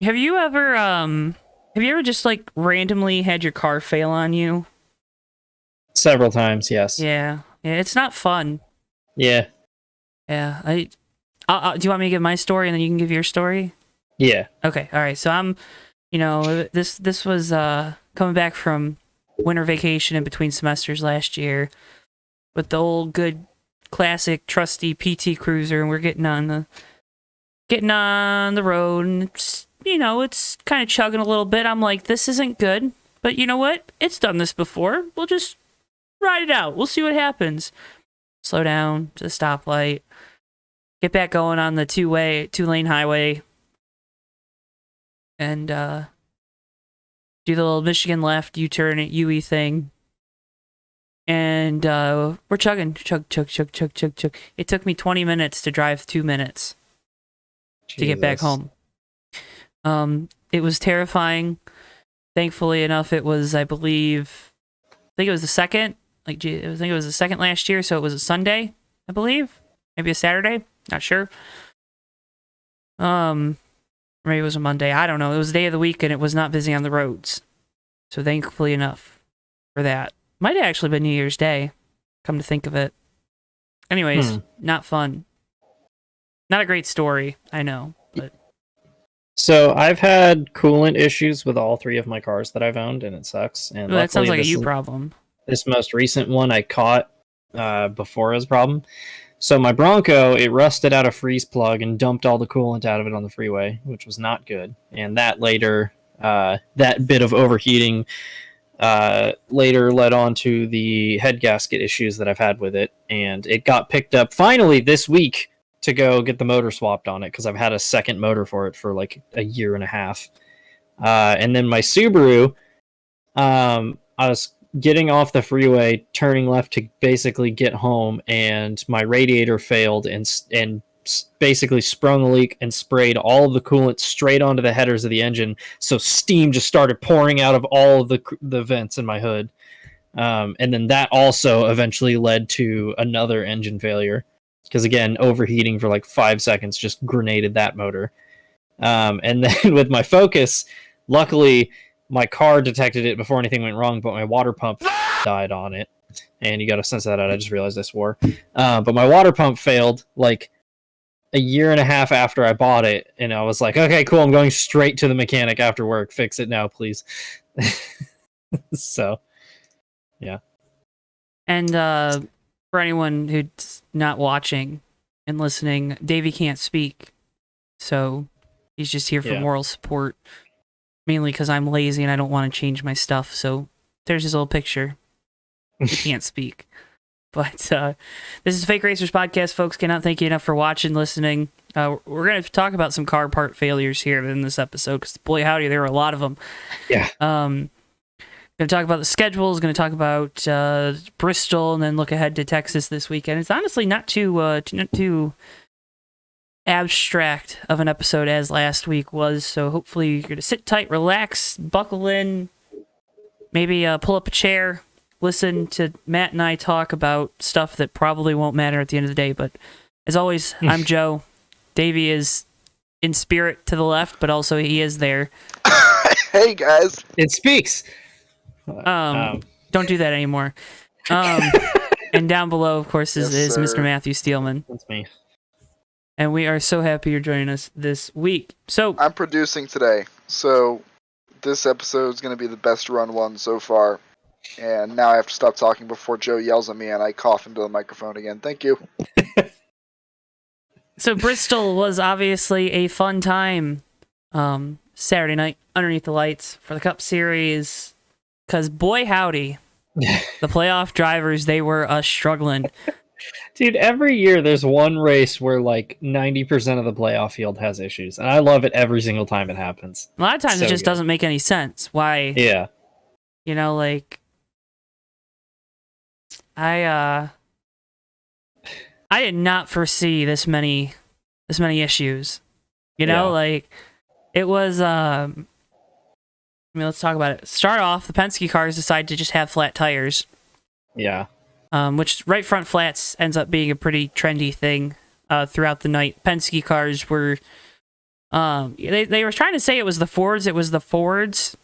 Have you ever just like randomly had your car fail on you? Several times, yes. Yeah. Yeah, it's not fun. Yeah. Yeah. Do you want me to give my story and then you can give your story? Yeah. Okay. All right. So this was coming back from winter vacation in between semesters last year with the old good classic trusty PT Cruiser, and we're getting on the road, and it's kind of chugging a little bit. I'm like, this isn't good, but you know what? It's done this before. We'll just ride it out. We'll see what happens. Slow down to the stoplight. Get back going on the two-lane highway, and do the little Michigan left U-turn at UE thing. And we're chugging. Chug, chug, chug, chug, chug, chug. It took me 20 minutes to drive 2 minutes to get back home. It was terrifying. Thankfully enough, it was, I think it was the second. I think it was the second last year, so it was a Sunday, I believe. Maybe a Saturday. Not sure. Maybe it was a Monday. I don't know. It was a day of the week, and it was not busy on the roads. So thankfully enough for that. Might have actually been New Year's Day, come to think of it. Anyways, not fun. Not a great story, I know. But So I've had coolant issues with all three of my cars that I've owned, and it sucks. And that sounds like a this you problem. This most recent one I caught before it was a problem. So my Bronco, it rusted out a freeze plug and dumped all the coolant out of it on the freeway, which was not good. And that later, that bit of overheating later led on to the head gasket issues that I've had with it. And it got picked up finally this week to go get the motor swapped on it, because I've had a second motor for it for like a year and a half. And then my Subaru, I was getting off the freeway, turning left to basically get home, and my radiator failed and basically sprung a leak and sprayed all of the coolant straight onto the headers of the engine. So steam just started pouring out of all of the vents in my hood. And then that also eventually led to another engine failure, because again, overheating for like 5 seconds just grenaded that motor. And then with my Focus, luckily my car detected it before anything went wrong, but my water pump died on it. And you got to sense that out. I just realized I swore. But my water pump failed like a year and a half after I bought it. And I was like, okay, cool. I'm going straight to the mechanic after work. Fix it now, please. So, yeah. And for anyone who's not watching and listening, Davey can't speak. So he's just here for moral support. Mainly because I'm lazy and I don't want to change my stuff. So there's his little picture. He can't speak. But this is Fake Racers Podcast, folks. Cannot thank you enough for watching, listening. We're going to talk about some car part failures here in this episode, because boy howdy, there were a lot of them. Yeah. Going to talk about the schedules, going to talk about Bristol, and then look ahead to Texas this weekend. It's honestly not too abstract of an episode as last week was, so hopefully you're going to sit tight, relax, buckle in, maybe pull up a chair, listen to Matt and I talk about stuff that probably won't matter at the end of the day. But as always, I'm Joe. Davey is in spirit to the left, but also he is there. Hey guys, it speaks. Don't do that anymore. And down below, of course, is Mr. Matthew Steelman. That's me. And we are so happy you're joining us this week. So I'm producing today, so this episode is going to be the best run one so far. And now I have to stop talking before Joe yells at me and I cough into the microphone again. Thank you. So Bristol was obviously a fun time Saturday night underneath the lights for the Cup Series, because boy howdy, the playoff drivers, they were struggling. Dude, every year there's one race where like 90% of the playoff field has issues, and I love it every single time it happens. A lot of times it just doesn't make any sense. Why? Yeah. You know, like I did not foresee this many issues. You know, like it was let's talk about it. Start off, the Penske cars decide to just have flat tires. Yeah. Which right front flats ends up being a pretty trendy thing throughout the night. Penske cars were They were trying to say it was the Fords. It was the Fords.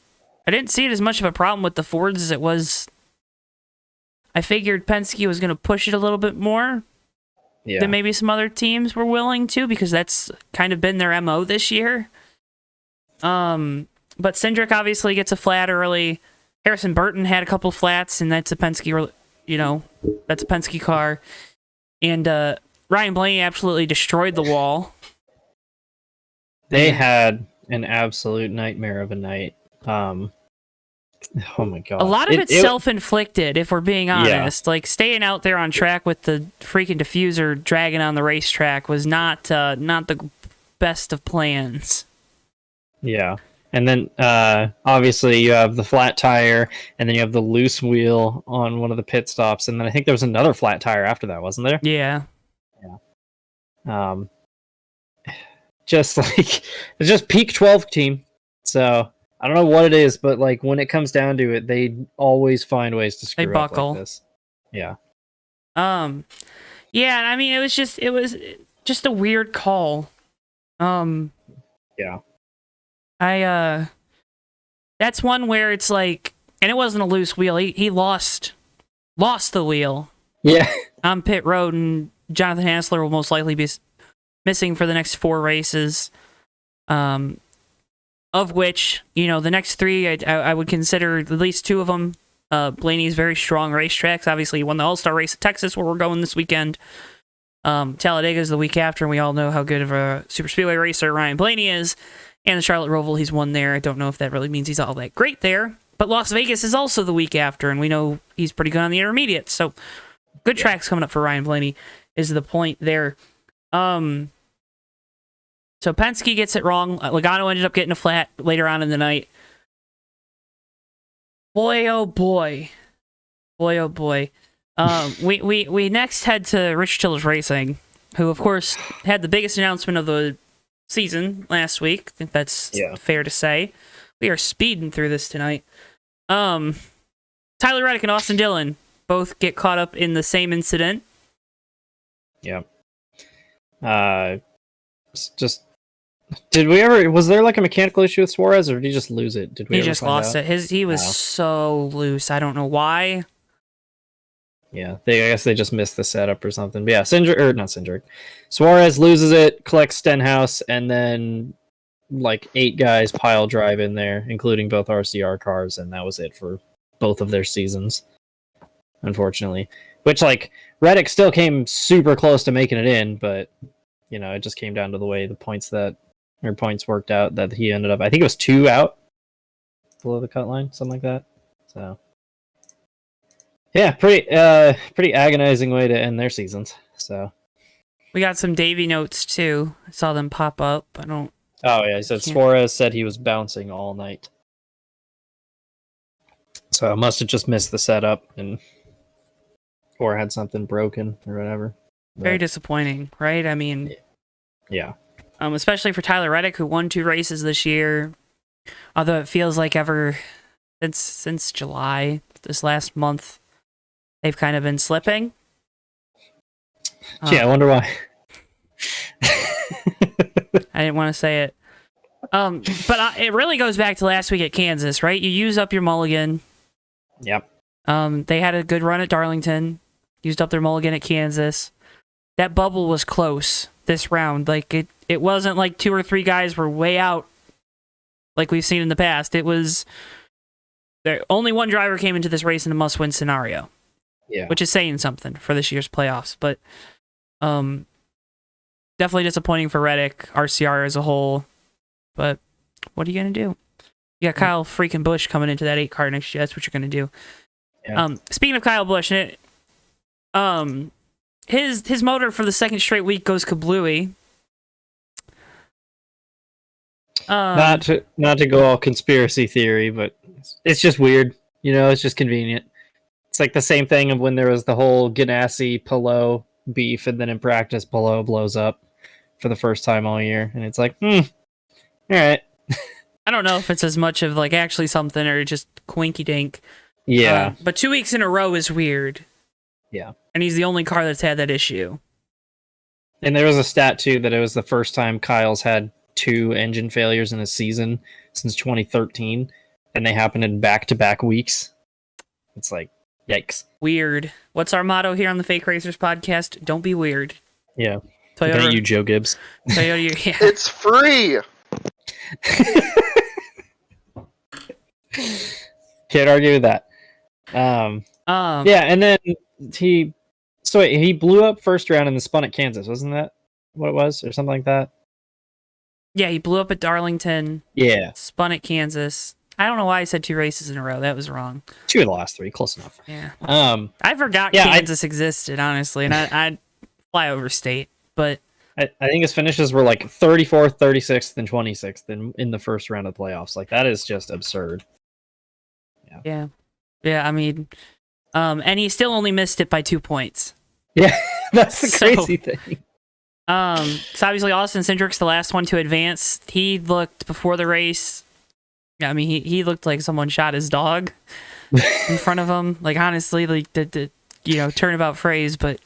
I didn't see it as much of a problem with the Fords as it was. I figured Penske was going to push it a little bit more than maybe some other teams were willing to, because that's kind of been their MO this year. But Cindric obviously gets a flat early. Harrison Burton had a couple flats, and that's a Penske, that's a Penske car. And Ryan Blaney absolutely destroyed the wall. They had an absolute nightmare of a night. Oh my god! A lot of it's self-inflicted, if we're being honest. Yeah. Like, staying out there on track with the freaking diffuser dragging on the racetrack was not the best of plans. Yeah. And then, obviously, you have the flat tire, and then you have the loose wheel on one of the pit stops, and then I think there was another flat tire after that, wasn't there? Yeah. Just peak 12 team. So I don't know what it is, but like when it comes down to it, they always find ways to screw up like this. Yeah. Yeah, and I mean, it was just a weird call. Yeah. That's one where it's like, and it wasn't a loose wheel. He lost the wheel. Yeah. On pit road, and Jonathan Hansler will most likely be missing for the next 4 races. Of which, the next 3, I would consider at least 2 of them Blaney's very strong racetracks. Obviously, he won the All-Star race at Texas, where we're going this weekend. Talladega is the week after, and we all know how good of a super speedway racer Ryan Blaney is. And the Charlotte Roval, he's won there. I don't know if that really means he's all that great there. But Las Vegas is also the week after, and we know he's pretty good on the intermediate. So, good tracks coming up for Ryan Blaney is the point there. So Penske gets it wrong. Logano ended up getting a flat later on in the night. Boy, oh boy. Boy, oh boy. We next head to Rich Childers Racing, who, of course, had the biggest announcement of the season last week. I think that's fair to say. We are speeding through this tonight. Tyler Reddick and Austin Dillon both get caught up in the same incident. Yeah. Was there like a mechanical issue with Suarez, or did he just lose it? He just lost it. He was so loose. I don't know why. Yeah, I guess they just missed the setup or something. But yeah, Suarez loses it, collects Stenhouse, and then like 8 guys pile drive in there, including both RCR cars, and that was it for both of their seasons, unfortunately. Which, like, Reddick still came super close to making it in, but it just came down to the way the points worked out, that he ended up, I think it was 2 out below the cut line, something like that. So yeah, pretty agonizing way to end their seasons. So we got some Davey notes too. I saw them pop up. Oh yeah, he said Suarez said he was bouncing all night. So I must have just missed the setup or had something broken or whatever. Very disappointing, right? I mean, yeah. Especially for Tyler Reddick, who won 2 races this year. Although it feels like ever since July, this last month, they've kind of been slipping. Yeah, I wonder why. I didn't want to say it. But it really goes back to last week at Kansas, right? You use up your mulligan. Yep. They had a good run at Darlington. Used up their mulligan at Kansas. That bubble was close this round. Like, it wasn't like 2 or 3 guys were way out like we've seen in the past. It was only one driver came into this race in a must-win scenario. Yeah. Which is saying something for this year's playoffs. But definitely disappointing for Reddick, RCR as a whole. But what are you going to do? You got Kyle freaking Busch coming into that 8 car next year. That's what you're going to do. Yeah. Speaking of Kyle Busch, his motor for the second straight week goes kablooey. Not to go all conspiracy theory, but it's just weird. It's just convenient. It's like the same thing of when there was the whole Ganassi Palou beef, and then in practice Palou blows up for the first time all year, and it's like, all right. I don't know if it's as much of like actually something or just quinky dink. Yeah. But 2 weeks in a row is weird. Yeah. And he's the only car that's had that issue. And there was a stat too that it was the first time Kyle's had 2 engine failures in a season since 2013, and they happen in back-to-back weeks. It's like, yikes. Weird. What's our motto here on the Fake Racers podcast? Don't be weird. Yeah. Toyota, Looking at you, Joe Gibbs. Toyota, yeah. It's free. Can't argue with that. Yeah, and then he blew up first round and then spun at Kansas, wasn't that what it was, or something like that? Yeah, he blew up at Darlington. Yeah, spun at Kansas. I don't know why I said 2 races in a row. That was wrong. 2 of the last 3, close enough. Yeah. I forgot Kansas existed, honestly, and I'd fly over state, but I think his finishes were like 34th, 36th, and 26th in the first round of the playoffs. Like, that is just absurd. Yeah. I mean, and he still only missed it by 2 points. Yeah, that's the crazy thing. So obviously Austin Cindric's the last one to advance. He looked before the race. I mean, he looked like someone shot his dog in front of him. Like, honestly, like the turnabout phrase, but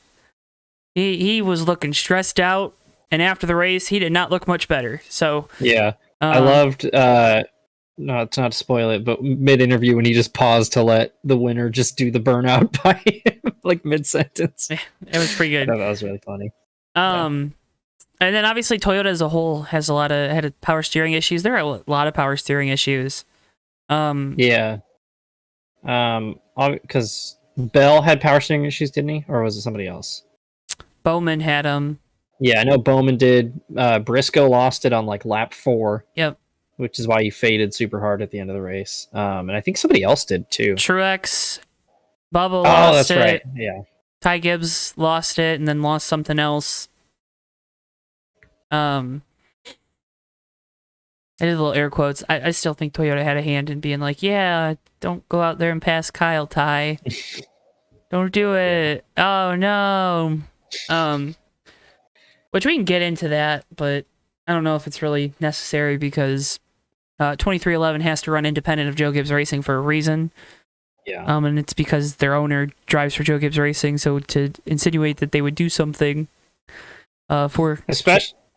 he was looking stressed out. And after the race, he did not look much better. So yeah, I loved. Not to spoil it, but mid-interview when he just paused to let the winner just do the burnout by him, like mid-sentence. Yeah, it was pretty good. That was really funny. And then obviously Toyota as a whole has had power steering issues. There are a lot of power steering issues. Yeah. Because Bell had power steering issues, didn't he? Or was it somebody else? Bowman had them. Yeah, I know Bowman did. Briscoe lost it on like lap 4. Yep. Which is why he faded super hard at the end of the race. And I think somebody else did too. Truex, Bubba lost that's it. right. Yeah. Ty Gibbs lost it and then lost something else. I did little air quotes. I still think Toyota had a hand in being like, yeah, don't go out there and pass Kyle, Ty. Don't do it. Oh, no. Which we can get into that, but I don't know if it's really necessary because 2311 has to run independent of Joe Gibbs Racing for a reason. Yeah. And it's because their owner drives for Joe Gibbs Racing, so to insinuate that they would do something for...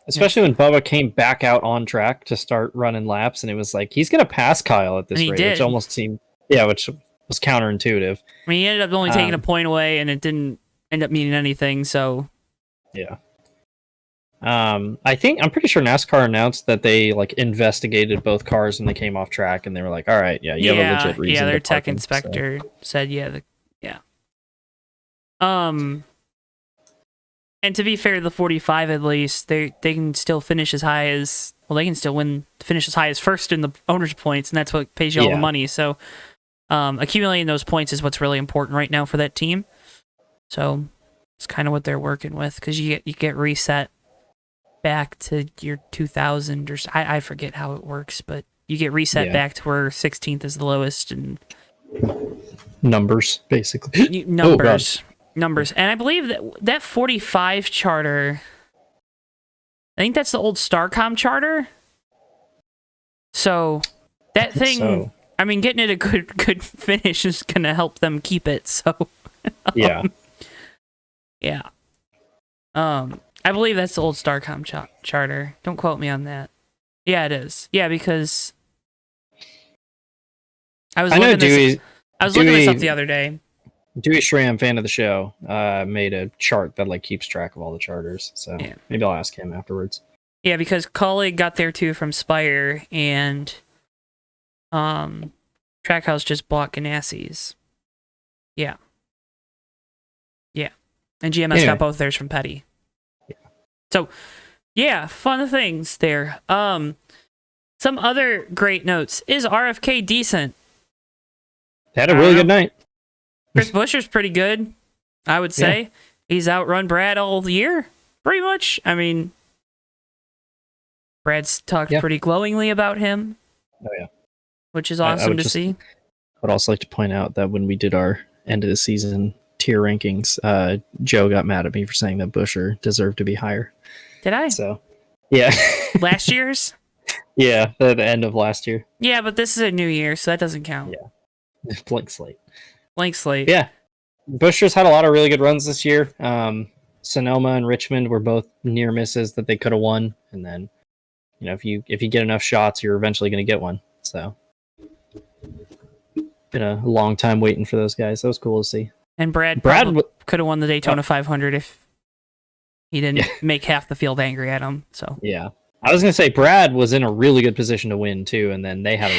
Especially when Bubba came back out on track to start running laps, and it was like, he's going to pass Kyle at this rate, which almost seemed... Yeah, which was counterintuitive. I mean, he ended up only taking a point away, and it didn't end up meaning anything, so... Yeah. I'm pretty sure NASCAR announced that they like investigated both cars when they came off track, and they were like, "All right, yeah, you have a legit reason." Yeah, their to tech park inspector said, yeah. And to be fair to the 45, at least they can still finish as high as they can still finish as high as first in the owner's points, and that's what pays you all the money. So, accumulating those points is what's really important right now for that team. So, it's kind of what they're working with because you get reset back to your 2000 or I forget how it works, but you get reset back to where 16th is the lowest and numbers basically. Numbers. And I believe that 45 charter, I think that's the old Starcom charter. So that thing, I mean, getting it a good finish is gonna help them keep it. So yeah. I believe that's the old Starcom charter. Don't quote me on that. Yeah, it is. Yeah, because I was looking this up the other day. Dewey Schramm, fan of the show, made a chart that like keeps track of all the charters. So maybe I'll ask him afterwards. Yeah, because Colleague got there too from Spire, and Trackhouse just bought Ganassi's. Yeah. And GMS got both theirs from Petty. So, yeah, fun things there. Some other great notes. Is RFK decent? They had a really good night. Chris Buescher's pretty good, I would say. Yeah. He's outrun Brad all year, pretty much. I mean, Brad's talked pretty glowingly about him. Oh, yeah. Which is awesome to see. I would also like to point out that when we did our end of the season tier rankings, Joe got mad at me for saying that Buescher deserved to be higher. Did I? So, yeah. Last year's? Yeah, the end of last year. Yeah, but this is a new year, so that doesn't count. Yeah. Blank slate. Yeah. Buescher's had a lot of really good runs this year. Sonoma and Richmond were both near misses that they could have won. And then if you get enough shots, you're eventually going to get one. So, been a long time waiting for those guys. That was cool to see. And Brad could have won the Daytona 500 if he didn't make half the field angry at him. So yeah, I was going to say Brad was in a really good position to win too, and then they had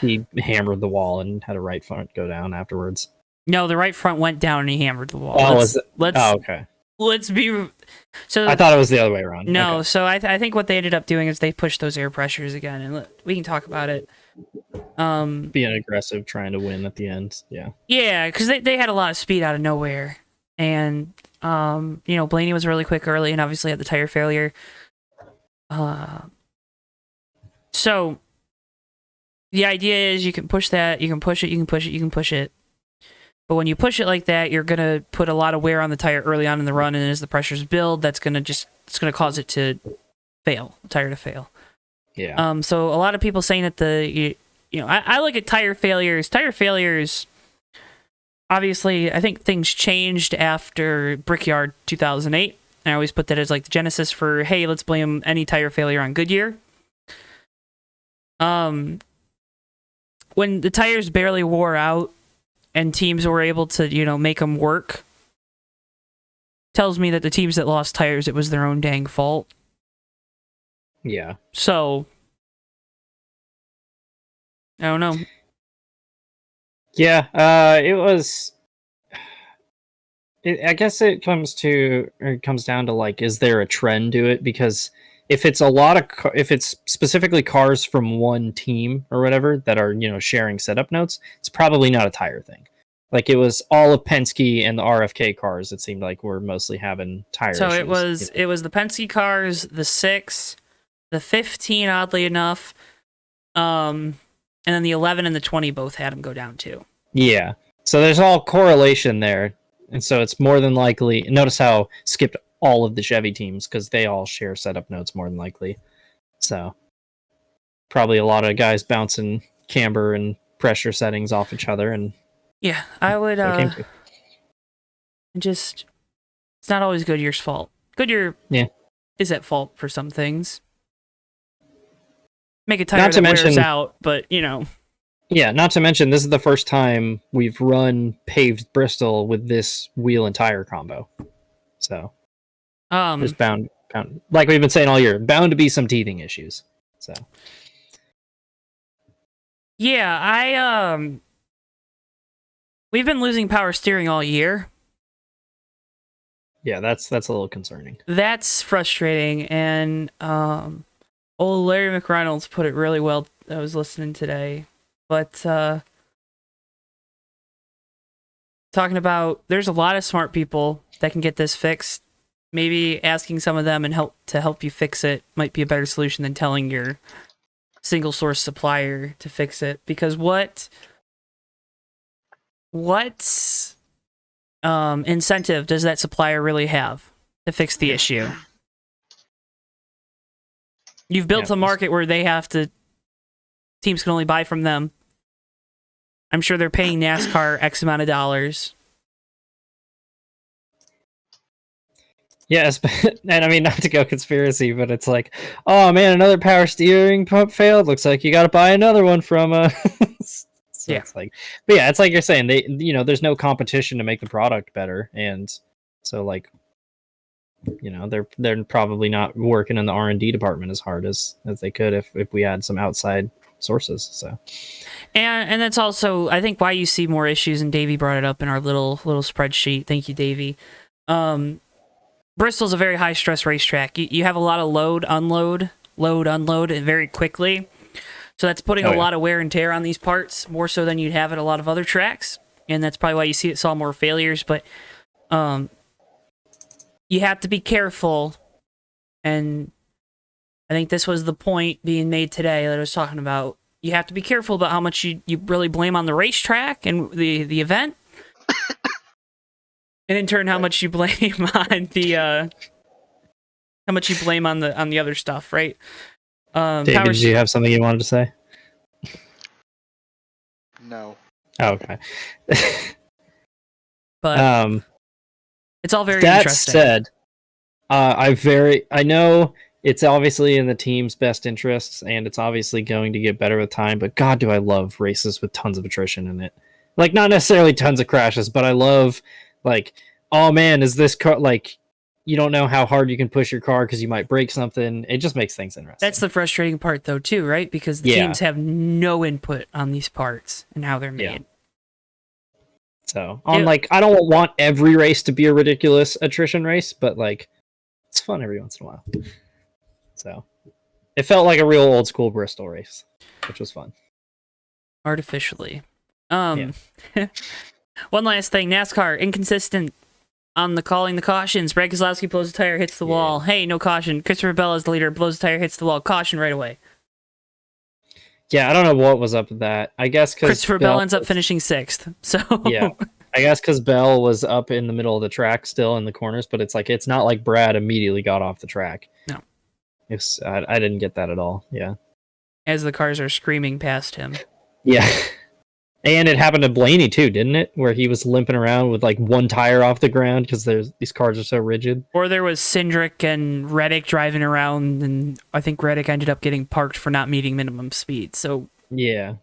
he hammered the wall and had a right front go down afterwards. No, the right front went down and he hammered the wall. Okay. Let's be. So I thought it was the other way around. No, okay. So I think what they ended up doing is they pushed those air pressures again, and we can talk about it. Being aggressive, trying to win at the end. Yeah. Yeah, because they had a lot of speed out of nowhere, and Blaney was really quick early, and obviously had the tire failure. So the idea is you can push that, you can push it, you can push it, you can push it. But when you push it like that, you're gonna put a lot of wear on the tire early on in the run, and as the pressures build, it's gonna cause it to fail, the tire to fail. Yeah. So a lot of people saying that I look at tire failures. Tire failures, obviously, I think things changed after Brickyard 2008. I always put that as like the genesis for, hey, let's blame any tire failure on Goodyear. When the tires barely wore out and teams were able to, make them work, tells me that the teams that lost tires, it was their own dang fault. Yeah. So, I don't know. Yeah, it was. I guess it comes down to like, is there a trend to it? Because if it's if it's specifically cars from one team or whatever that are sharing setup notes, it's probably not a tire thing. Like it was all of Penske and the RFK cars. It seemed like were mostly having tire issues. So it was the Penske cars, the 6, the 15, oddly enough, and then the 11 and the 20 both had them go down too. Yeah, so there's all correlation there. And so it's more than likely. Notice how skipped all of the Chevy teams because they all share setup notes more than likely. So probably a lot of guys bouncing camber and pressure settings off each other. And yeah, I would. It's not always Goodyear's fault. Goodyear is at fault for some things. Make a tire that wears out, but Yeah, not to mention, this is the first time we've run paved Bristol with this wheel and tire combo. So, there's bound, like we've been saying all year, bound to be some teething issues. So, yeah, we've been losing power steering all year. Yeah, that's a little concerning. That's frustrating, and old Larry McReynolds put it really well. I was listening today. But talking about, there's a lot of smart people that can get this fixed. Maybe asking some of them and help you fix it might be a better solution than telling your single source supplier to fix it. Because what incentive does that supplier really have to fix the issue? You've built a market where teams can only buy from them. I'm sure they're paying NASCAR X amount of dollars. Yes, and I mean, not to go conspiracy, but it's like, oh man, another power steering pump failed. Looks like you got to buy another one from. So it's like, but yeah, it's like you're saying, there's no competition to make the product better, and so like, they're probably not working in the R&D department as hard as they could if we had some outside sources. So, and that's also, I think, why you see more issues, and Davey brought it up in our little spreadsheet. Thank you, Davey. Bristol's a very high stress racetrack. You have a lot of load unload very quickly, so that's putting a lot of wear and tear on these parts, more so than you'd have at a lot of other tracks, and that's probably why you saw more failures. But you have to be careful, and I think this was the point being made today that I was talking about. You have to be careful about how much you really blame on the racetrack and the event, and in turn, how much you blame on the other stuff, right? David, did you have something you wanted to say? No. Oh, okay. But it's all very that interesting. Said, I know it's obviously in the team's best interests, and it's obviously going to get better with time. But God, do I love races with tons of attrition in it. Like, not necessarily tons of crashes, but I love, like, oh man, is this car, like, you don't know how hard you can push your car because you might break something. It just makes things interesting. That's the frustrating part, though, too, right? Because the teams have no input on these parts and how they're made. Yeah. So, like, I don't want every race to be a ridiculous attrition race, but, like, it's fun every once in a while. So, it felt like a real old school Bristol race, which was fun. Artificially. One last thing. NASCAR, inconsistent on the calling the cautions. Brad Keselowski blows a tire, hits the wall. Hey, no caution. Christopher Bell is the leader, blows a tire, hits the wall. Caution right away. Yeah, I don't know what was up with that. I guess because Christopher Bell ends up finishing 6th. So yeah, I guess because Bell was up in the middle of the track still in the corners, but it's not like Brad immediately got off the track. No. I didn't get that at all. Yeah. As the cars are screaming past him. Yeah. And it happened to Blaney too, didn't it? Where he was limping around with like one tire off the ground because these cars are so rigid. Or there was Cindric and Reddick driving around, and I think Reddick ended up getting parked for not meeting minimum speed. So yeah.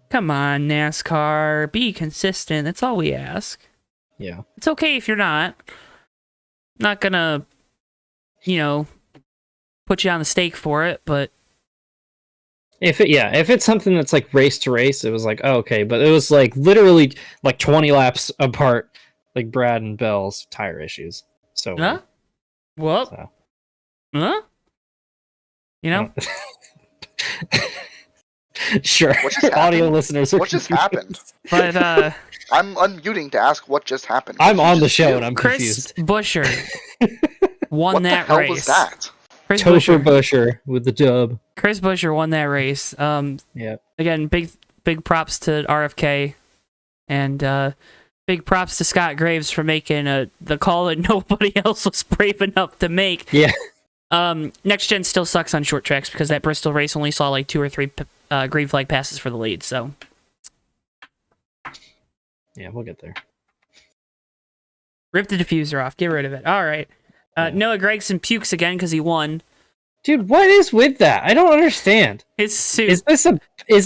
Come on, NASCAR. Be consistent. That's all we ask. Yeah. It's okay if you're not. Not gonna, put you on the stake for it, but if it's something that's like race to race, it was like, oh, okay, but it was like literally like 20 laps apart, like Brad and Bell's tire issues. So what? So. Huh? Sure. Audio listeners. What just happened? But I'm unmuting to ask what just happened. I'm on the show and I'm Chris confused. Busher won what that the hell race. Was that? Chris Topher Busher with the dub. Chris Busher won that race. Yeah. Again, big props to RFK, and big props to Scott Graves for making the call that nobody else was brave enough to make. Yeah. Next Gen still sucks on short tracks because that Bristol race only saw like 2 or 3 green flag passes for the lead. So. Yeah, we'll get there. Rip the diffuser off. Get rid of it. All right. Noah Gragson pukes again because he won. Dude, what is with that? I don't understand. His suit. Is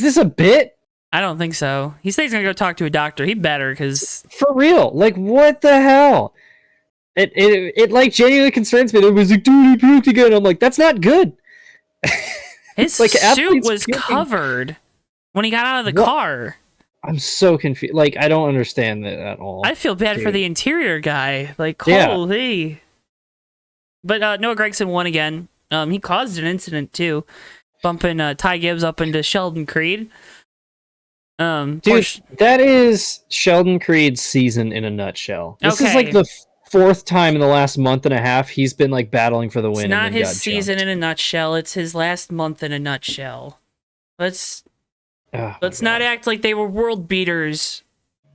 this a bit? I don't think so. He said he's gonna go talk to a doctor. He better, because for real. Like, what the hell? It like genuinely concerns me. It was like, dude, he puked again. I'm like, that's not good. His like, suit was covered when he got out of the car. I'm so confused. Like, I don't understand that at all. I feel bad for the interior guy. Like, holy. But Noah Gragson won again. He caused an incident too, bumping Ty Gibbs up into Sheldon Creed. Dude, that is Sheldon Creed's season in a nutshell. This is like the 4th time in the last month and a half he's been like battling for the win. It's not his season in a nutshell. It's his last month in a nutshell. Let's not act like they were world beaters.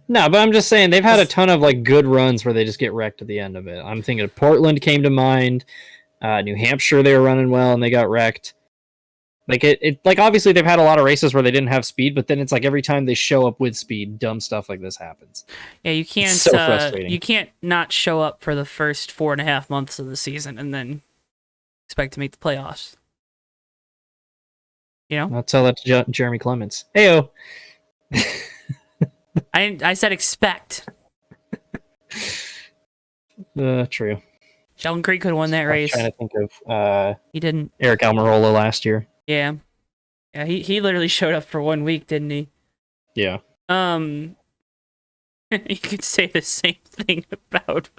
No, but I'm just saying they've had a ton of like good runs where they just get wrecked at the end of it. I'm thinking of Portland came to mind. New Hampshire, they were running well and they got wrecked. Like like obviously they've had a lot of races where they didn't have speed, but then it's like every time they show up with speed, dumb stuff like this happens. Yeah, you can't. It's so frustrating. You can't not show up for the first 4.5 months of the season and then expect to make the playoffs. I'll tell that to Jeremy Clements. Heyo. I said expect. True. Sheldon Creed could have won that race. I'm trying to think of he didn't. Eric Almirola last year. Yeah. He literally showed up for 1 week, didn't he? Yeah. You could say the same thing about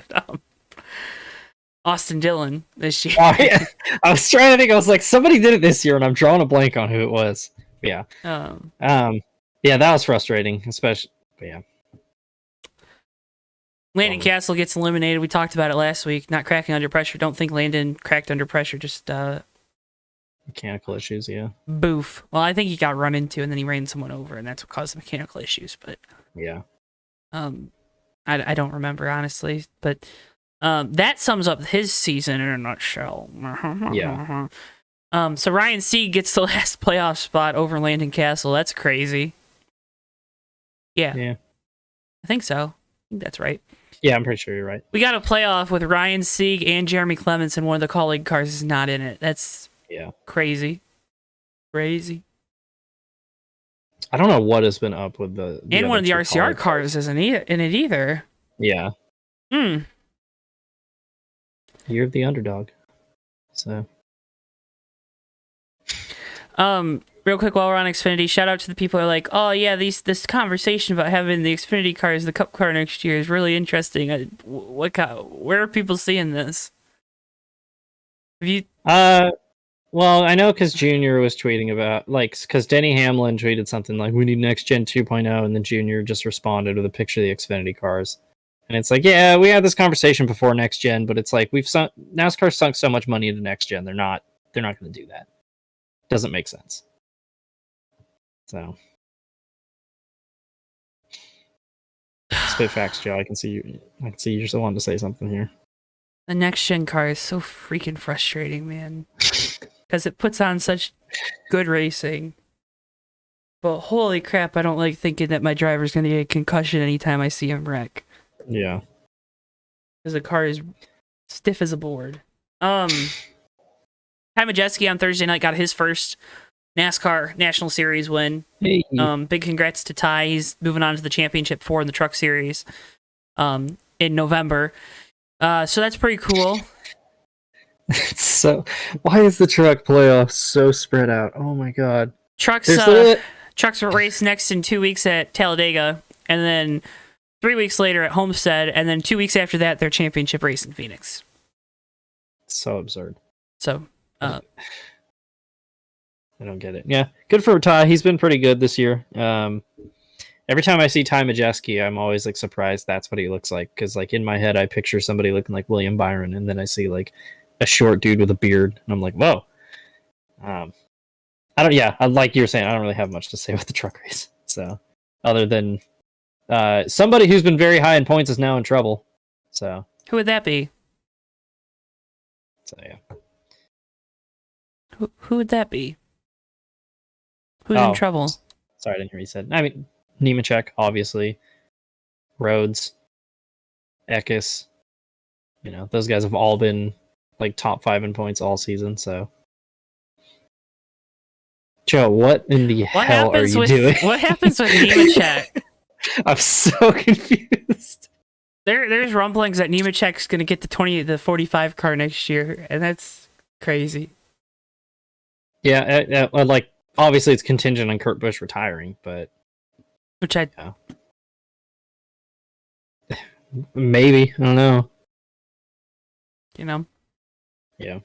Austin Dillon this year. Oh, yeah. I was trying to think. I was like, somebody did it this year, and I'm drawing a blank on who it was. Yeah. Yeah, that was frustrating, especially. But yeah. Landon Castle gets eliminated. We talked about it last week. Not cracking under pressure. Don't think Landon cracked under pressure. Just mechanical issues. Yeah. Boof. Well, I think he got run into, and then he ran someone over, and that's what caused the mechanical issues. But yeah. I don't remember honestly, but that sums up his season in a nutshell. Yeah. So Ryan Sieg gets the last playoff spot over Landon Castle. That's crazy. Yeah. Yeah. I think so. I think that's right. Yeah, I'm pretty sure you're right. We got a playoff with Ryan Sieg and Jeremy Clements, and one of the colleague cars is not in it. That's crazy. Crazy. I don't know what has been up with the and one of the RCR cars cars isn't in it either. Yeah. Year of the underdog. So. Real quick while we're on Xfinity, shout out to the people who are like, oh yeah, this conversation about having the Xfinity car as the Cup car next year is really interesting. Where are people seeing this? Have you? Well, I know because Junior was tweeting about, because Denny Hamlin tweeted something like, we need Next Gen 2.0, and then Junior just responded with a picture of the Xfinity cars. And it's like, yeah, we had this conversation before Next Gen, but it's like, NASCAR sunk so much money into Next Gen, they're not going to do that. Doesn't make sense. So. Spit facts, Joe. I can see you're still wanting to say something here. The Next Gen car is so freaking frustrating, man. Because it puts on such good racing. But holy crap, I don't like thinking that my driver's going to get a concussion anytime I see him wreck. Yeah. Because the car is stiff as a board. Ty Majeski on Thursday night got his first NASCAR National Series win. Hey. Big congrats to Ty. He's moving on to the Championship 4 in the Truck Series in November. So that's pretty cool. So, why is the truck playoff so spread out? Oh my god. Trucks were raced next in 2 weeks at Talladega, and then 3 weeks later at Homestead, and then 2 weeks after that, their championship race in Phoenix. So absurd. So, I don't get it. Yeah, good for Ty. He's been pretty good this year. Every time I see Ty Majeski, I'm always surprised that's what he looks like. Because in my head, I picture somebody looking like William Byron, and then I see a short dude with a beard, and I'm like, whoa. Like you were saying, I don't really have much to say about the truck race. So, other than somebody who's been very high in points is now in trouble. So, who would that be? So yeah. Who would that be? Who's in trouble? Sorry, I didn't hear what you said. I mean, Nemechek, obviously. Rhodes. Eckes. Those guys have all been top 5 in points all season, so. Joe, what in the hell are you doing? What happens with Nemechek? I'm so confused. There's rumblings that Nemechek's going to get the 45 car next year, and that's crazy. Yeah, obviously it's contingent on Kurt Busch retiring, but maybe, I don't know. Yeah.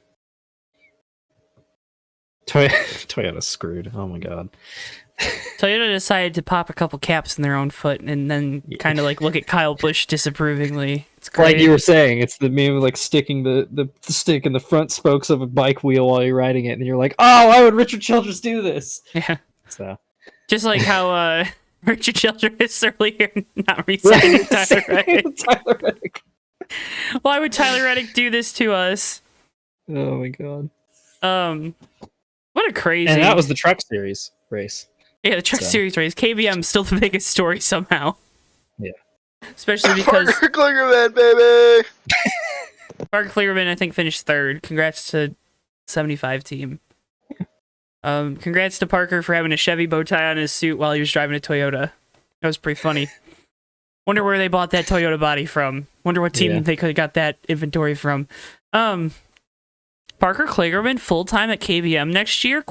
Toyota's screwed. Oh my god. Toyota decided to pop a couple caps in their own foot and then kind of look at Kyle Busch disapprovingly. It's great. Like you were saying, it's the meme of sticking the stick in the front spokes of a bike wheel while you're riding it, and you're like, oh, why would Richard Childress do this? Yeah. So just like how Richard Childress earlier not re-signing Tyler Reddick. Why would Tyler Reddick do this to us? Oh my god. What a crazy. And that was the Truck Series race. Yeah, the Truck Series race. KBM's still the biggest story somehow. Yeah. Especially because Parker Kligerman, baby. Parker Kligerman, I think, finished 3rd. Congrats to 75 team. Congrats to Parker for having a Chevy bow tie on his suit while he was driving a Toyota. That was pretty funny. Wonder where they bought that Toyota body from. Wonder what team they could have got that inventory from. Parker Kligerman full-time at KBM next year? ?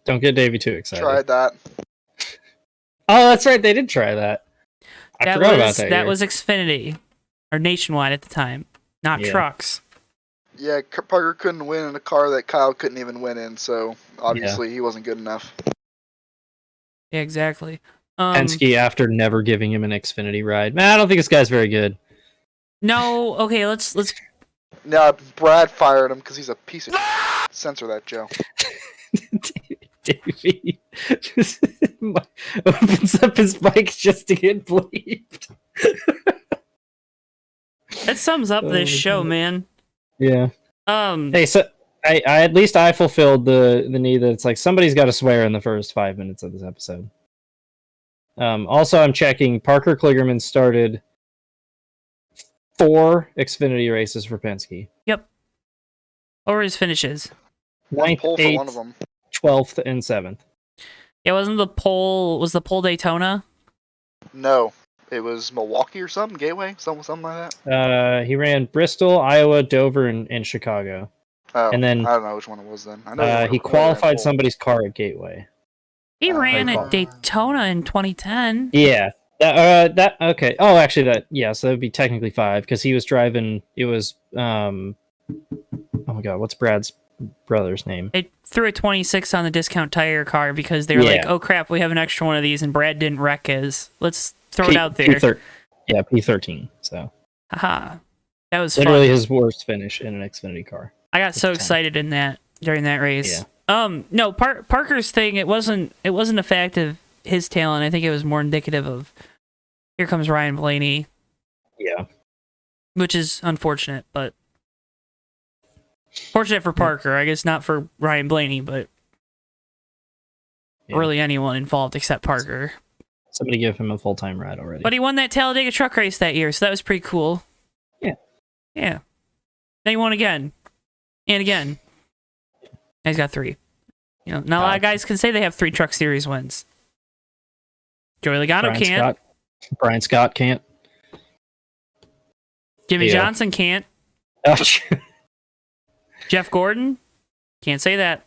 Don't get Davey too excited. Tried that. Oh, that's right. They did try that. I forgot about that. That was Xfinity, or Nationwide at the time, not trucks. Yeah, Parker couldn't win in a car that Kyle couldn't even win in, so obviously he wasn't good enough. Yeah, exactly. Penske after never giving him an Xfinity ride. Man, I don't think this guy's very good. No, okay, let's. Nah, Brad fired him because he's a piece of. Censor that, Joe. Davey just opens up his bike just to get bleeped. That sums up this show, man. Yeah. Hey, so I at least I fulfilled the need that it's somebody's got to swear in the first 5 minutes of this episode. Also, I'm checking. Parker Kligerman started 4 Xfinity races for Penske. Yep. What were his finishes? 1 9th, pole for one 8th, of them. 12th, and 7th. Yeah, was the pole Daytona? No, it was Milwaukee or something, Gateway, something like that. He ran Bristol, Iowa, Dover, and Chicago. Oh, And then I don't know which one it was then. I know he qualified somebody's car at Gateway. He ran he at Daytona in 2010. Yeah. That okay. Oh, actually, so that would be technically 5 because he was driving. It was oh my god, what's Brad's brother's name? They threw a 26 on the discount tire car because they were like, "Oh crap, we have an extra one of these," and Brad didn't wreck his. Let's throw it out there. P13. So, haha, that was literally fun. his worst finish in an Xfinity car. I got so excited during that race. Yeah. No, Parker's thing. It wasn't a fact of his talent. I think it was more indicative of here comes Ryan Blaney. Yeah. Which is unfortunate, but fortunate for Parker. I guess not for Ryan Blaney, but really anyone involved except Parker. Somebody give him a full-time ride already. But he won that Talladega truck race that year, so that was pretty cool. Yeah. Yeah. Then he won again. And again. And he's got 3. You know, not a lot of guys can say they have 3 Truck Series wins. Joey Logano can't. Brian Scott can't. Jimmy Johnson can't. Oh, Jeff Gordon? Can't say that.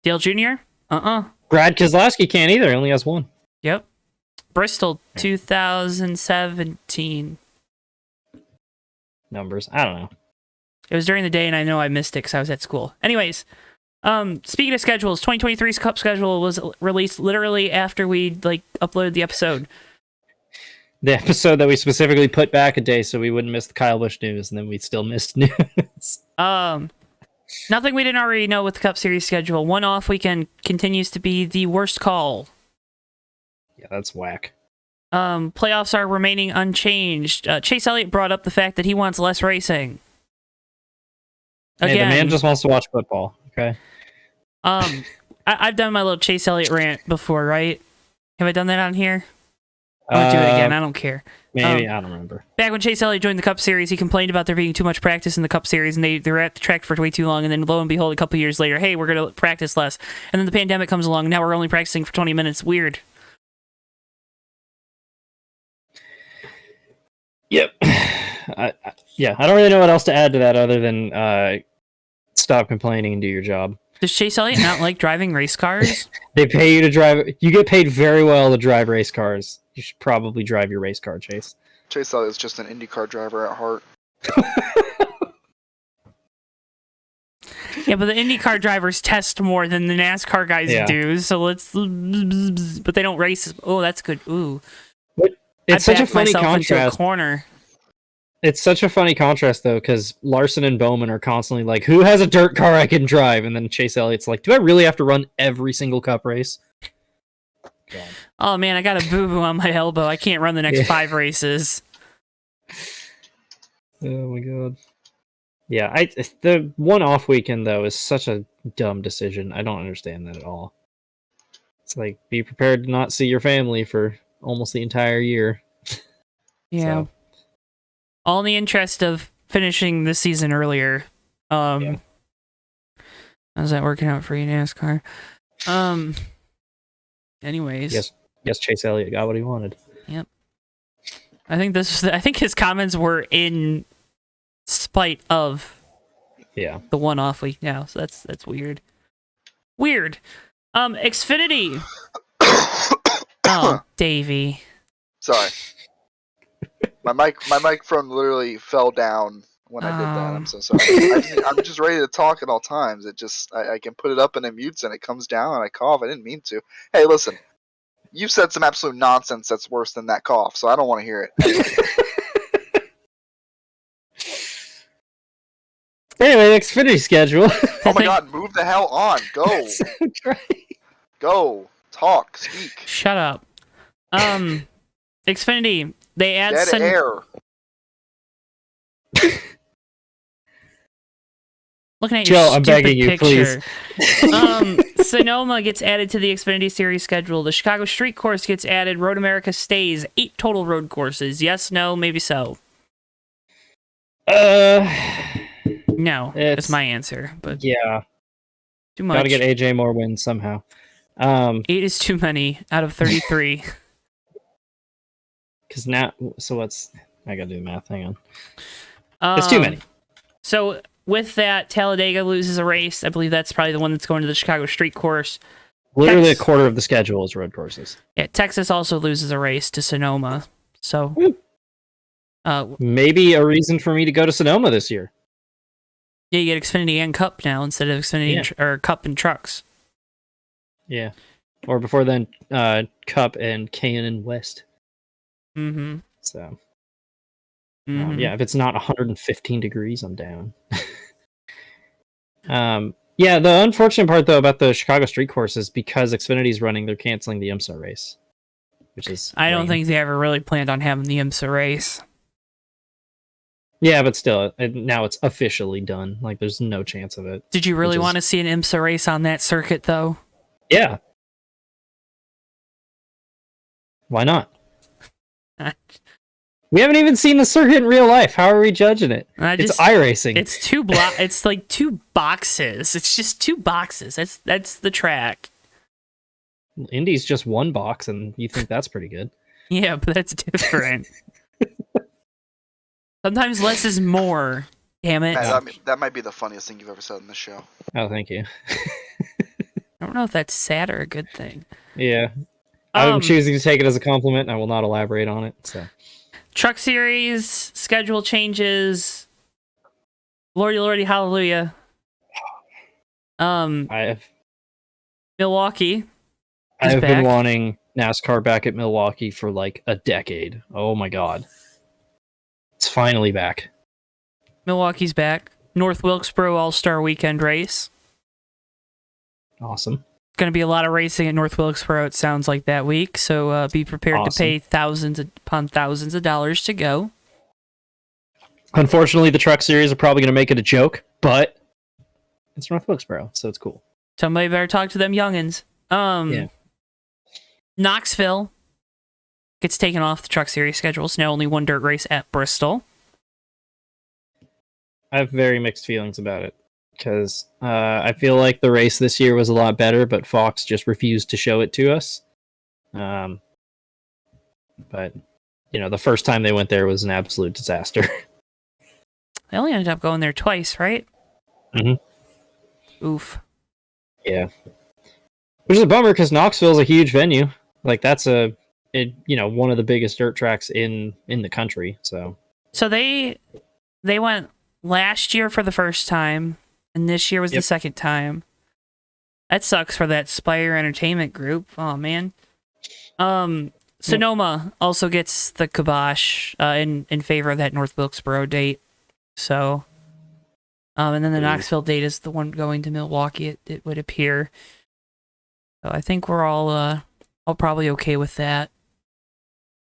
Dale Jr.? Brad Keselowski can't either. He only has 1. Yep. Bristol 2017. Numbers. I don't know. It was during the day, and I know I missed it because I was at school. Anyways, speaking of schedules, 2023's Cup schedule was released literally after we uploaded the episode. The episode that we specifically put back a day so we wouldn't miss the Kyle Busch news, and then we still missed news. Nothing we didn't already know with the Cup Series schedule. One off weekend continues to be the worst call. Yeah, that's whack. Playoffs are remaining unchanged. Chase Elliott brought up the fact that he wants less racing. Again, hey, the man just wants to watch football. Okay. I've done my little Chase Elliott rant before, right? Have I done that on here? I won't do it again. I don't care. Maybe. I don't remember. Back when Chase Elliott joined the Cup Series, he complained about there being too much practice in the Cup Series, and they were at the track for way too long. And then, lo and behold, a couple years later, hey, we're going to practice less. And then the pandemic comes along, and now we're only practicing for 20 minutes. Weird. Yep. I don't really know what else to add to that other than stop complaining and do your job. Does Chase Elliott not like driving race cars? They pay you to drive. You get paid very well to drive race cars. You should probably drive your race car, Chase. Chase Elliott's just an IndyCar driver at heart. Yeah, but the IndyCar drivers test more than the NASCAR guys do. So but they don't race. Oh, that's good. Ooh. It's such a funny contrast. Corner. It's such a funny contrast, though, because Larson and Bowman are constantly like, who has a dirt car I can drive? And then Chase Elliott's like, do I really have to run every single Cup race? God. Oh, man, I got a boo-boo on my elbow. I can't run the next 5 races. Oh, my God. Yeah, the one-off weekend, though, is such a dumb decision. I don't understand that at all. It's like, be prepared to not see your family for almost the entire year. Yeah. So. All in the interest of finishing the season earlier. How's that working out for you, NASCAR? Anyways. Yes, Chase Elliott got what he wanted. Yep. I think his comments were in spite of the one-off week now, so that's weird. Weird. Xfinity. Oh, Davey. Sorry. My microphone literally fell down when I did that. I'm so sorry. I'm just ready to talk at all times. It just I can put it up and it mutes and it comes down and I cough. I didn't mean to. Hey, listen. You've said some absolute nonsense that's worse than that cough, so I don't want to hear it. Anyway, Xfinity schedule. Oh my God! Move the hell on. Go. Go. Talk. Speak. Shut up. Xfinity. They add dead air. Looking at Joe, your I'm stupid begging you, picture. please. Sonoma gets added to the Xfinity Series schedule. The Chicago Street Course gets added. Road America stays. 8 total road courses. Yes, no, maybe so. No, that's my answer. But yeah, too much. Gotta get AJ more wins somehow. 8 is too many out of 33. Because now, so what's? I gotta do the math. Hang on. It's too many. So with that, Talladega loses a race. I believe that's probably the one that's going to the Chicago Street Course. Literally a quarter of the schedule is road courses. Yeah, Texas also loses a race to Sonoma. So maybe a reason for me to go to Sonoma this year. Yeah, you get Xfinity and Cup now instead of Xfinity or Cup and trucks. Yeah. Or before then, Cup and K&N West. Mm-hmm. So, yeah, if it's not 115 degrees, I'm down. Yeah, the unfortunate part, though, about the Chicago Street Course is because Xfinity's running, they're canceling the IMSA race, which is I don't think they ever really planned on having the IMSA race. Yeah, but still, now it's officially done. Like, there's no chance of it. Did you really want to see an IMSA race on that circuit, though? Yeah. Why not? We haven't even seen the circuit in real life. How are we judging it? It's iRacing. It's it's like 2 boxes. It's just 2 boxes. That's the track. Indy's just 1 box, and you think that's pretty good. Yeah, but that's different. Sometimes less is more. Damn it. That might be the funniest thing you've ever said in this show. Oh, thank you. I don't know if that's sad or a good thing. Yeah. I'm choosing to take it as a compliment, and I will not elaborate on it. So, Truck Series, schedule changes. Lordy, lordy, hallelujah. Milwaukee. I have been wanting NASCAR back at Milwaukee for like a decade. Oh my god. It's finally back. Milwaukee's back. North Wilkesboro All-Star Weekend race. Awesome. Going to be a lot of racing at North Wilkesboro, it sounds like, that week. So be prepared to pay thousands upon thousands of dollars to go. Unfortunately, the Truck Series are probably going to make it a joke, but it's North Wilkesboro, so it's cool. Somebody better talk to them youngins. Yeah. Knoxville gets taken off the Truck Series schedule. So now only 1 dirt race at Bristol. I have very mixed feelings about it. Because I feel like the race this year was a lot better, but Fox just refused to show it to us. But, the first time they went there was an absolute disaster. They only ended up going there twice, right? Mm-hmm. Oof. Yeah. Which is a bummer, because Knoxville's a huge venue. Like, that's one of the biggest dirt tracks in the country, so... So they went last year for the first time, and this year was the second time. That sucks for that Spire Entertainment Group. Oh, man. Sonoma also gets the kibosh in favor of that North Wilkesboro date. So, and then the Knoxville date is the one going to Milwaukee, it would appear. So I think we're all probably okay with that.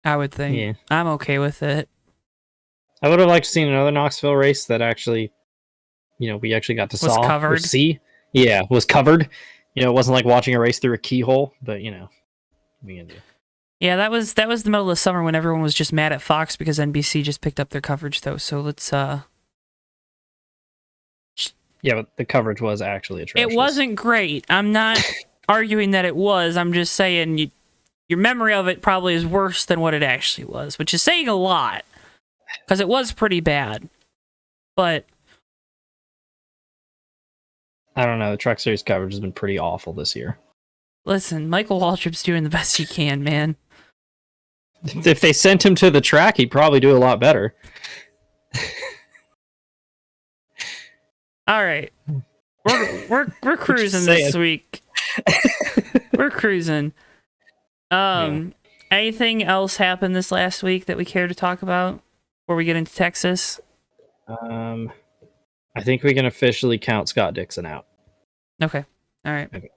I would think. Yeah. I'm okay with it. I would have liked to see another Knoxville race that actually... we actually got to see. Yeah, was covered. It wasn't like watching a race through a keyhole, but we can do. Yeah, that was the middle of the summer when everyone was just mad at Fox because NBC just picked up their coverage, though. So let's. Yeah, but the coverage was actually atrocious. It wasn't great. I'm not arguing that it was. I'm just saying your memory of it probably is worse than what it actually was, which is saying a lot because it was pretty bad. But. I don't know. The Truck Series coverage has been pretty awful this year. Listen, Michael Waltrip's doing the best he can, man. If they sent him to the track, he'd probably do a lot better. All right, we're cruising this week. We're cruising. Anything else happened this last week that we care to talk about before we get into Texas? I think we can officially count Scott Dixon out. Okay. All right. Okay.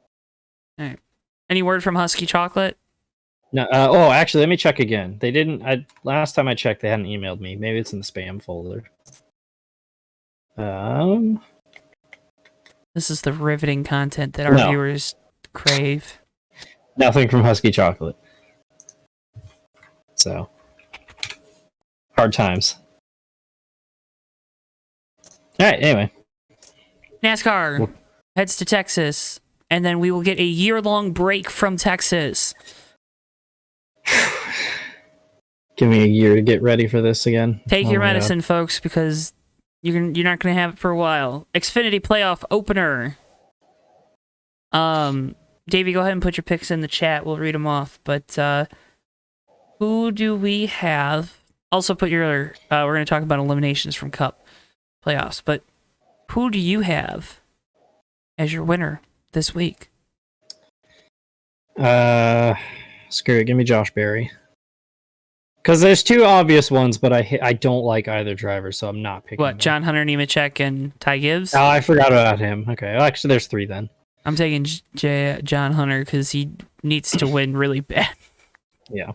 All right. Any word from Husky Chocolate? No. Actually, let me check again. They didn't. Last time I checked, they hadn't emailed me. Maybe it's in the spam folder. This is the riveting content that our viewers crave. Nothing from Husky Chocolate. So, hard times. All right. Anyway, NASCAR heads to Texas, and then we will get a year-long break from Texas. give me a year to get ready for this again. Take your medicine, folks, because you're not going to have it for a while. Xfinity playoff opener. Davey, go ahead and put your picks in the chat. We'll read them off. But who do we have? Also, put your. We're going to talk about eliminations from Cup playoffs. But who do you have as your winner this week? Screw it. Give me Josh Berry. Because there's two obvious ones, but I don't like either driver, so I'm not picking. What, John Hunter Nemechek and Ty Gibbs? Oh, I forgot about him. Okay, well, actually, there's three then. I'm taking John Hunter because he needs to win really bad. Yeah.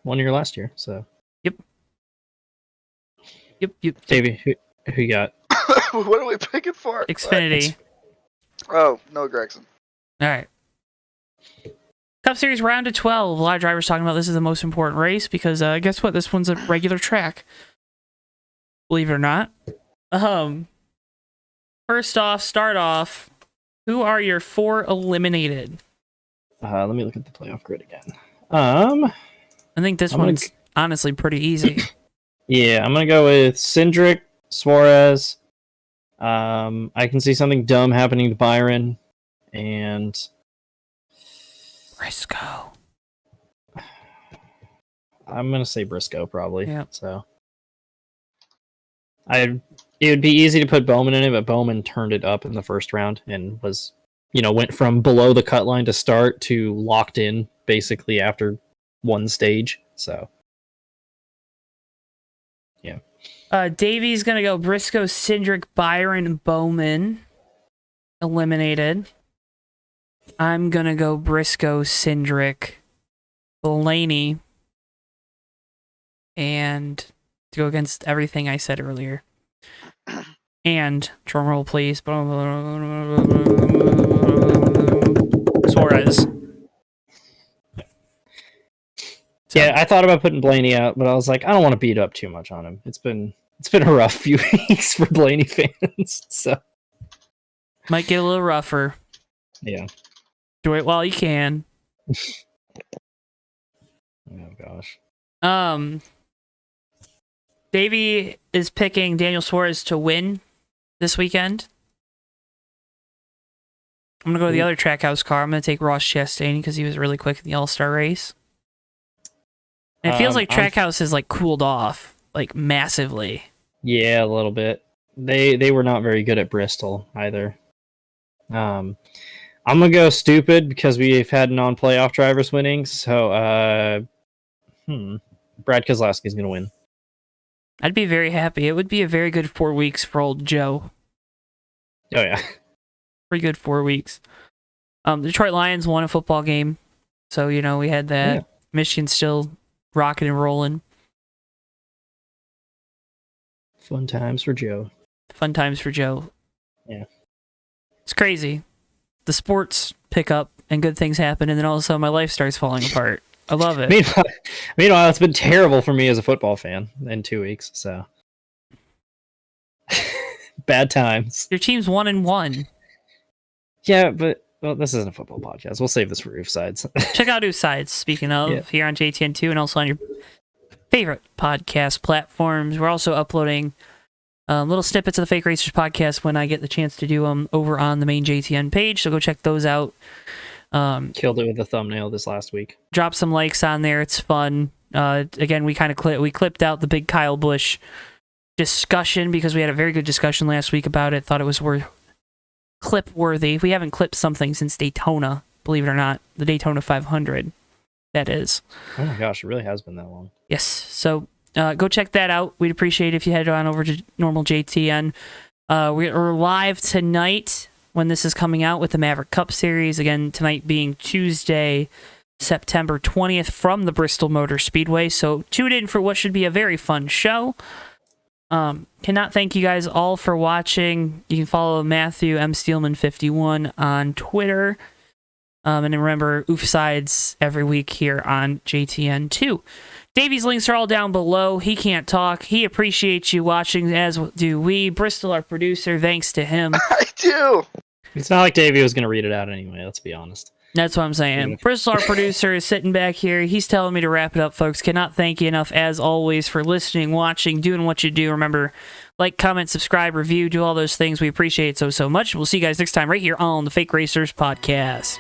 1 year last year, so. Yep. Davey, who you got? What are we picking for? Xfinity. Oh, no, Gregson. All right. Cup Series round of 12. A lot of drivers talking about this is the most important race because guess what? This one's a regular track. Believe it or not. First off, start off. Who are your 4 eliminated? Let me look at the playoff grid again. I think this one's honestly pretty easy. Yeah, I'm gonna go with Cindric, Suarez. I can see something dumb happening to Byron, and Briscoe. I'm gonna say Briscoe probably. Yeah. So it would be easy to put Bowman in it, but Bowman turned it up in the first round and was, went from below the cut line to start to locked in basically after one stage. So yeah. Davey's gonna go Briscoe, Cindric, Byron, Bowman. Eliminated. I'm gonna go Briscoe, Cindric, Blaney, and to go against everything I said earlier. And drumroll, please. Suarez. So, yeah, I thought about putting Blaney out, but I was like, I don't want to beat up too much on him. It's been a rough few weeks for Blaney fans, so might get a little rougher. Yeah. Do it while you can. Oh gosh. Davey is picking Daniel Suarez to win this weekend. I'm gonna go to the other Trackhouse car. I'm gonna take Ross Chastain because he was really quick in the All-Star race. And it feels like Trackhouse has cooled off massively. Yeah, a little bit. They were not very good at Bristol either. I'm gonna go stupid because we've had non-playoff drivers winning. So, Brad Keselowski's gonna win. I'd be very happy. It would be a very good 4 weeks for old Joe. Oh yeah, pretty good 4 weeks. The Detroit Lions won a football game, so we had that. Yeah. Michigan's still rocking and rolling. Fun times for Joe. Fun times for Joe. Yeah. It's crazy. The sports pick up and good things happen, and then all of a sudden my life starts falling apart. I love it. Meanwhile, it's been terrible for me as a football fan in 2 weeks, so. Bad times. Your team's 1-1. Yeah, but this isn't a football podcast. We'll save this for Roof Sides. Check out Roof Sides, speaking of, here on JTN2 and also on your favorite podcast platforms. We're also uploading little snippets of the Fake Racers podcast when I get the chance to do them over on the main JTN page, so go check those out. Killed it with a thumbnail this last week. Drop some likes on there. It's fun. Again, we clipped out the big Kyle Busch discussion because we had a very good discussion last week about it. Thought it was clip worthy. We haven't clipped something since Daytona, believe it or not. The Daytona 500, that is. Oh my gosh, it really has been that long. Yes. So go check that out. We'd appreciate it if you head on over to normal JTN. We're live tonight when this is coming out with the Maverick Cup Series. Again, tonight being Tuesday, September 20th from the Bristol Motor Speedway. So tune in for what should be a very fun show. Cannot thank you guys all for watching. You can follow Matthew M. Steelman 51 on Twitter. And remember, Oof Sides every week here on JTN2. Davey's links are all down below. He can't talk. He appreciates you watching, as do we. Bristol, our producer, thanks to him. I do. It's not like Davey was going to read it out anyway, let's be honest. That's what I'm saying. Bristol, our producer, is sitting back here. He's telling me to wrap it up, folks. Cannot thank you enough, as always, for listening, watching, doing what you do. Remember, like, comment, subscribe, review, do all those things. We appreciate it so much. We'll see you guys next time right here on the Fake Racers Podcast.